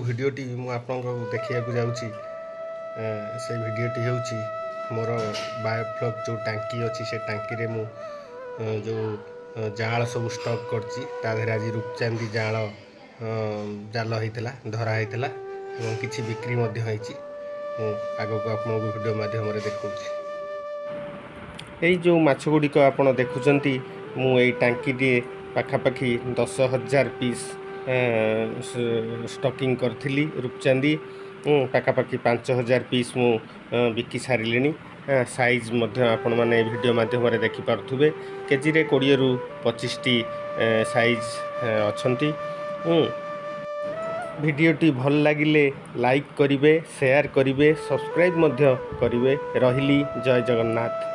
भिडियोटी मु आपको देखा जाऊँगी से भिडियोटी होउची मोर बायोफ्लॉक जो टांकी अच्छी से टांकी रे मु जो जाल सब स्टॉक करची ताधर आज रूपचांदी जाल जाल होता धरा होता और किसी बिक्री आग को आप भिडियो माध्यम देखा जो माछ गुड़िक आप देखुं मुझे टांकी पाखापाखि 10,000 पीस स्टॉकिंग करी रूपचांदी पाखापाखि 5,000 पीस मु बिकी सारे साइज आपण मैंने वीडियो माध्यम देखिपे केजी रे 20 ରୁ 25 टी साइज अच्छी। भिडियोटी भल लगिले लाइक करिवे शेयर करिवे सब्सक्राइब करिवे। रहिली जय जगन्नाथ।